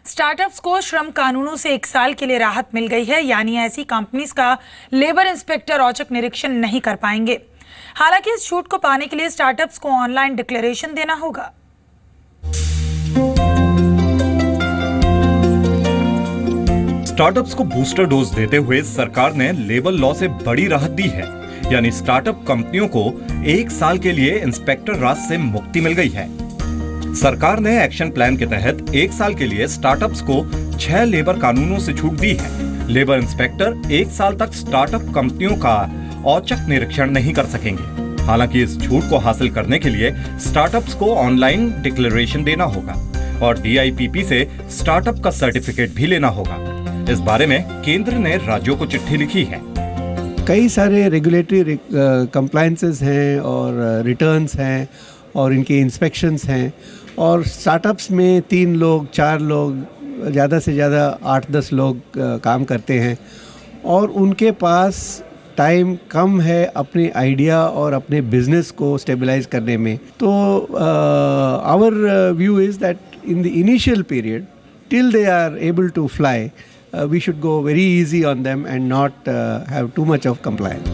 Startups को श्रम कानूनों से 1 साल के लिए राहत मिल गई है, यानी ऐसी कंपनीज का लेबर इंस्पेक्टर औचक निरीक्षण नहीं कर पाएंगे। हालांकि इस छूट को पाने के लिए स्टार्टअप्स को ऑनलाइन डिक्लेरेशन देना होगा। स्टार्टअप्स को बूस्टर डोज देते हुए सरकार ने लेबर लॉ से बड़ी राहत दी है, यानी स्टार्टअप कंपनियों को 1 साल के लिए इंस्पेक्टर राज से मुक्ति मिल गई है। सरकार ने एक्शन प्लान के तहत 1 साल के लिए स्टार्टअप्स को 6 लेबर कानूनों से छूट दी है। लेबर इंस्पेक्टर 1 साल तक स्टार्टअप कंपनियों का औचक निरीक्षण नहीं कर सकेंगे। हालांकि इस छूट को हासिल करने के लिए स्टार्टअप्स को ऑनलाइन डिक्लेरेशन देना होगा और DIPP से स्टार्टअप का सर्टिफिकेट भी लेना होगा। इस बारे में केंद्र ने राज्यों को चिट्ठी लिखी है। कई सारे रेगुलेटरी कंप्लायंसेस हैं और रिटर्न्स हैं और इनके इंस्पेक्शंस हैं, और स्टार्टअप्स में 3 लोग 4 लोग, ज़्यादा से ज़्यादा 8-10 लोग काम करते हैं और उनके पास टाइम कम है अपने आइडिया और अपने बिजनेस को स्टेबलाइज करने में। तो our view is that in the initial period till they are able to fly we should go very easy on them and not have too much of compliance.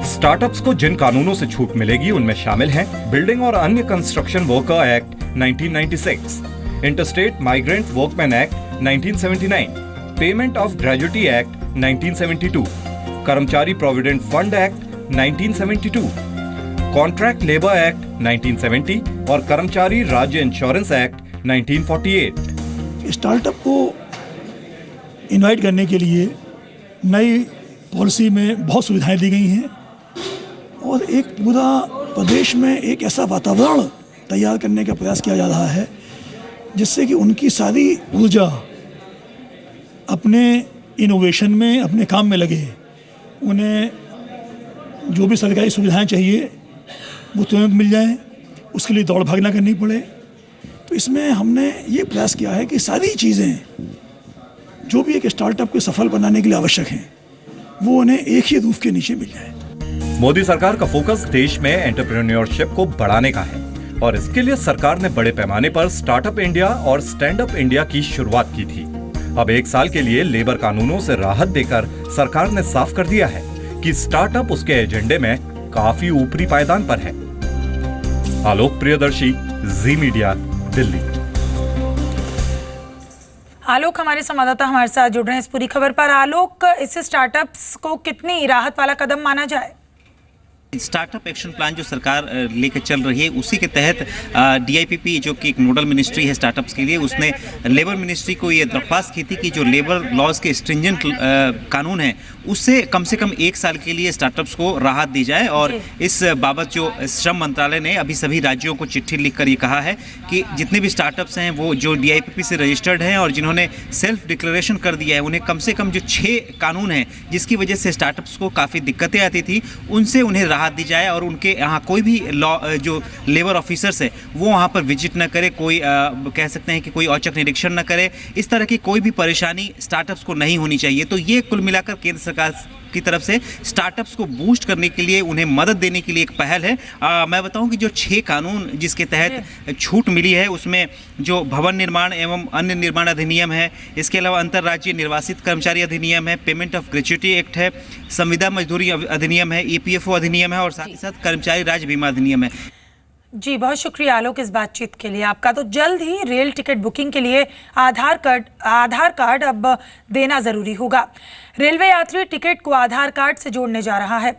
Startups को जिन कानूनों से छूट मिलेगी उनमें शामिल हैं बिल्डिंग और अन्य construction worker act 1996, interstate migrant workman act 1979, payment of gratuity act 1972, कर्मचारी provident fund act 1972, contract labour act 1970 और कर्मचारी राज्य इंश्योरेंस एक्ट 1948। स्टार्टअप को इनवाइट करने के लिए नई पॉलिसी में बहुत सुविधाएं दी गई हैं और एक पूरा प्रदेश में एक ऐसा वातावरण तैयार करने का प्रयास किया जा रहा है जिससे कि उनकी सारी ऊर्जा अपने इनोवेशन में, अपने काम में लगे। उन्हें जो भी सरकारी सुविधाएं चाहिए वो तुरंत मिल जाएं, उसके लिए दौड़ भाग ना करनी पड़े। तो इसमें हमने ये प्रयास किया है कि सारी चीज़ें जो भी एक स्टार्टअप को सफल बनाने के लिए आवश्यक हैं वो उन्हें एक ही रूफ के नीचे मिल जाए। मोदी सरकार का फोकस देश में एंटरप्रेन्योरशिप को बढ़ाने का है और इसके लिए सरकार ने बड़े पैमाने पर स्टार्टअप इंडिया और स्टैंड अप इंडिया की शुरुआत की थी। अब 1 साल के लिए लेबर कानूनों से राहत देकर सरकार ने साफ कर दिया है कि स्टार्टअप उसके एजेंडे में काफी ऊपरी पायदान पर है। आलोक प्रियदर्शी, जी मीडिया, दिल्ली। आलोक हमारे संवाददाता हमारे साथ जुड़ रहे हैं इस पूरी खबर पर। आलोक, इससे स्टार्टअप्स को कितनी राहत वाला कदम माना जाए? स्टार्टअप एक्शन प्लान जो सरकार लेकर चल रही है उसी के तहत DIPP जो कि एक नोडल मिनिस्ट्री है स्टार्टअप्स के लिए, उसने लेबर मिनिस्ट्री को ये दरख्वास्त की थी कि जो लेबर लॉज के स्ट्रिंजेंट कानून है उससे कम से कम 1 साल के लिए स्टार्टअप्स को राहत दी जाए। और इस बाबत जो श्रम मंत्रालय ने अभी सभी राज्यों को चिट्ठी लिखकर ये कहा है कि जितने भी स्टार्टअप्स हैं वो जो DIPP से रजिस्टर्ड हैं और जिन्होंने सेल्फ डिक्लेरेशन कर दिया है उन्हें कम से कम जो 6 कानून हैं जिसकी वजह से स्टार्टअप्स को काफ़ी दिक्कतें आती थी उनसे उन्हें राहत दी जाए और उनके यहाँ कोई भी लॉ जो लेबर ऑफिसर्स है वो वहाँ पर विजिट न करे, कोई कह सकते हैं कि कोई औचक निरीक्षण न करे। इस तरह की कोई भी परेशानी स्टार्टअप्स को नहीं होनी चाहिए। तो ये कुल मिलाकर केंद्र सरकार की तरफ से स्टार्टअप्स को बूस्ट करने के लिए, उन्हें मदद देने के लिए एक पहल है। मैं बताऊं कि जो 6 कानून जिसके तहत छूट मिली है उसमें जो भवन निर्माण एवं अन्य निर्माण अधिनियम है, इसके अलावा अंतर्राज्यीय निर्वासित कर्मचारी अधिनियम है, पेमेंट ऑफ ग्रेच्युटी एक्ट है, संविदा मजदूरी अधिनियम है, EPFO अधिनियम है और साथ ही साथ कर्मचारी राज्य बीमा अधिनियम है। जी, बहुत शुक्रिया आलोक इस बातचीत के लिए आपका। तो जल्द ही रेल टिकट बुकिंग के लिए आधार कार्ड अब देना जरूरी होगा। रेलवे यात्री टिकट को आधार कार्ड से जोड़ने जा रहा है।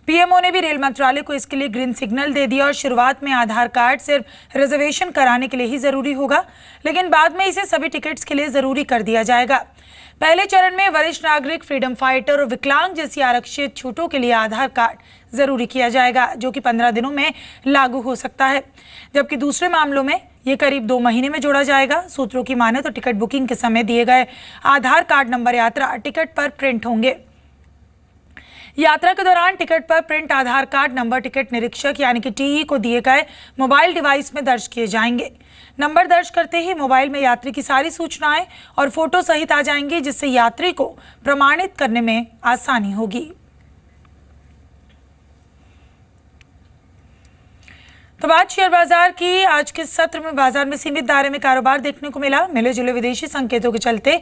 PMO ने भी रेल मंत्रालय को इसके लिए ग्रीन सिग्नल दे दिया और शुरुआत में आधार कार्ड सिर्फ रिजर्वेशन कराने के लिए ही जरूरी होगा, लेकिन बाद में इसे सभी टिकट्स के लिए जरूरी कर दिया जाएगा। पहले चरण में वरिष्ठ नागरिक, फ्रीडम फाइटर और विकलांग जैसी आरक्षित छूटों के लिए आधार कार्ड जरूरी किया जाएगा, जो कि 15 दिनों में लागू हो सकता है, जबकि दूसरे मामलों में ये करीब 2 महीने में जोड़ा जाएगा। सूत्रों की माने तो टिकट बुकिंग के समय दिए गए आधार कार्ड नंबर यात्रा टिकट पर प्रिंट होंगे। यात्रा के दौरान टिकट पर प्रिंट आधार कार्ड नंबर टिकट निरीक्षक यानी कि TE को दिए गए मोबाइल डिवाइस में दर्ज किए जाएंगे। नंबर दर्ज करते ही मोबाइल में यात्री की सारी सूचनाएं और फोटो सहित आ जाएंगी, जिससे यात्री को प्रमाणित करने में आसानी होगी। तो बात शेयर बाजार की। आज के सत्र में बाजार में सीमित दायरे में कारोबार देखने को मिला। मिले जुले विदेशी संकेतों के चलते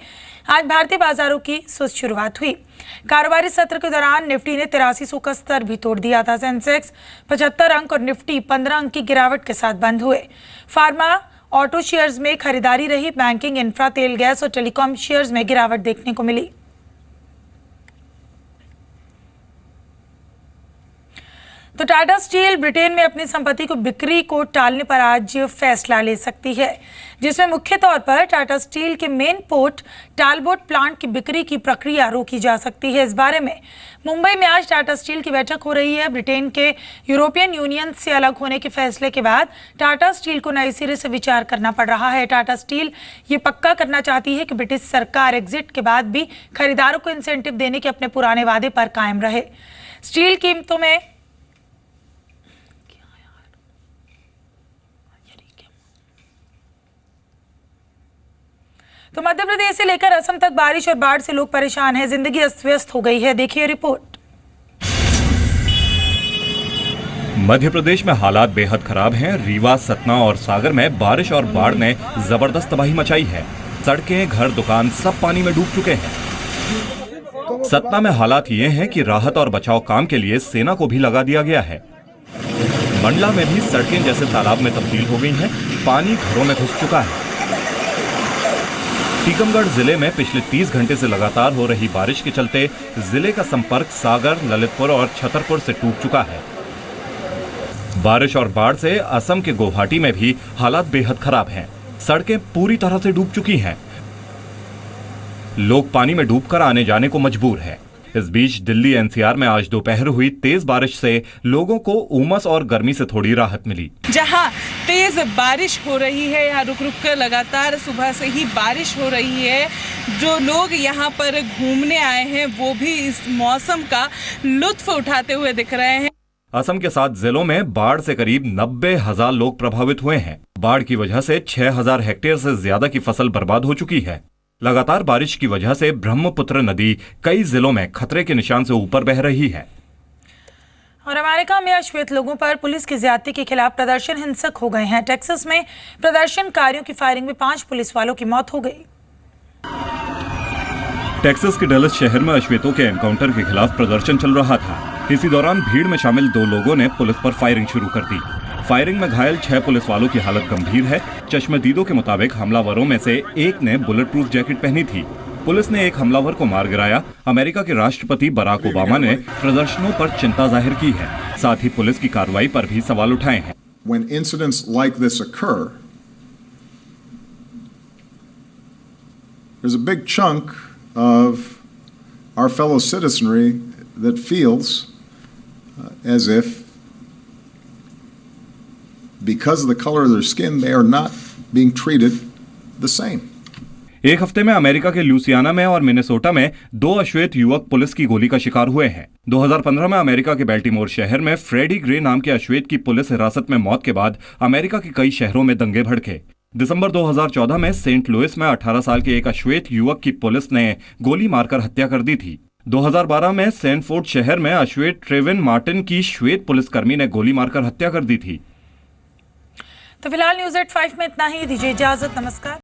आज भारतीय बाजारों की सुस्त शुरुआत हुई। कारोबारी सत्र के दौरान निफ्टी ने 8300 का स्तर भी तोड़ दिया था। सेंसेक्स 75 अंक और निफ्टी 15 अंक की गिरावट के साथ बंद हुए। फार्मा ऑटो शेयर्स में खरीदारी रही। बैंकिंग, इंफ्रा, तेल गैस और टेलीकॉम शेयर्स में गिरावट देखने को मिली। तो टाटा स्टील ब्रिटेन में अपनी संपत्ति को बिक्री को टालने पर आज फैसला ले सकती है, जिसमें मुख्य तौर पर टाटा स्टील के मेन पोर्ट टालबोट प्लांट की बिक्री की प्रक्रिया रोकी जा सकती है। इस बारे में मुंबई में आज टाटा स्टील की बैठक हो रही है। ब्रिटेन के यूरोपियन यूनियन से अलग होने के फैसले के बाद टाटा स्टील को नए सिरे से विचार करना पड़ रहा है। टाटा स्टील ये पक्का करना चाहती है कि ब्रिटिश सरकार एग्जिट के बाद भी खरीदारों को इंसेंटिव देने के अपने पुराने वादे पर कायम रहे। स्टील कीमतों में तो मध्य प्रदेश से लेकर असम तक बारिश और बाढ़ से लोग परेशान हैं। जिंदगी अस्त व्यस्त हो गई है। देखिए रिपोर्ट। मध्य प्रदेश में हालात बेहद खराब हैं। रीवा, सतना और सागर में बारिश और बाढ़ ने जबरदस्त तबाही मचाई है। सड़कें, घर, दुकान सब पानी में डूब चुके हैं। सतना में हालात ये हैं कि राहत और बचाव काम के लिए सेना को भी लगा दिया गया है। मंडला में भी सड़कें जैसे तालाब में तब्दील हो गई हैं। पानी घरों में घुस चुका है। टीकमगढ़ जिले में पिछले 30 घंटे से लगातार हो रही बारिश के चलते जिले का संपर्क सागर, ललितपुर और छतरपुर से टूट चुका है। बारिश और बाढ़ से असम के गुवाहाटी में भी हालात बेहद खराब हैं। सड़कें पूरी तरह से डूब चुकी हैं। लोग पानी में डूबकर आने जाने को मजबूर हैं। इस बीच दिल्ली एनसीआर में आज दोपहर हुई तेज बारिश से लोगों को उमस और गर्मी से थोड़ी राहत मिली। जहां तेज बारिश हो रही है, यहाँ रुक रुक कर लगातार सुबह से ही बारिश हो रही है। जो लोग यहाँ पर घूमने आए हैं वो भी इस मौसम का लुत्फ उठाते हुए दिख रहे हैं। असम के 7 जिलों में बाढ़ से करीब 90,000 लोग प्रभावित हुए हैं। बाढ़ की वजह से 6,000 हेक्टेयर से ज्यादा की फसल बर्बाद हो चुकी है। लगातार बारिश की वजह से ब्रह्मपुत्र नदी कई जिलों में खतरे के निशान से ऊपर बह रही है। और अमेरिका में अश्वेत लोगों पर पुलिस की ज्यादती के खिलाफ प्रदर्शन हिंसक हो गए हैं। टेक्सास में प्रदर्शनकारियों की फायरिंग में 5 पुलिस वालों की मौत हो गई। टेक्सास के डलस शहर में अश्वेतों के एनकाउंटर के खिलाफ प्रदर्शन चल रहा था। इसी दौरान भीड़ में शामिल 2 लोगों ने पुलिस पर फायरिंग शुरू कर दी। फायरिंग में घायल 6 पुलिस वालों की हालत गंभीर है। चश्मदीदों के मुताबिक हमलावरों में से एक ने बुलेट प्रूफ जैकेट पहनी थी। पुलिस ने एक हमलावर को मार गिराया। अमेरिका के राष्ट्रपति बराक ओबामा ने प्रदर्शनों पर चिंता जाहिर की है। साथ ही पुलिस की कार्रवाई पर भी सवाल उठाए हैं। When incidents like this occur, there's a big chunk of our fellow citizenry that feels as if because of the color of their skin, they are not being treated the same. एक हफ्ते में America के Louisiana में और Minnesota में 2 अश्वेत युवक police की गोली का शिकार हुए हैं। 2015 में अमेरिका के बेल्टिमोर शहर में फ्रेडी ग्रे नाम के अश्वेत की पुलिस हिरासत में मौत के बाद अमेरिका के कई शहरों में दंगे भड़के। दिसंबर 2014 में सेंट लुइस में 18 साल के एक अश्वेत युवक की पुलिस ने गोली मारकर हत्या कर दी थी। 2012 में सैनफोर्ड शहर में अश्वेत ट्रेविन मार्टिन की श्वेत पुलिसकर्मी ने गोली मारकर हत्या कर दी थी। तो फिलहाल न्यूज़ 8 5 में इतना ही। दीजिए इजाजत। नमस्कार।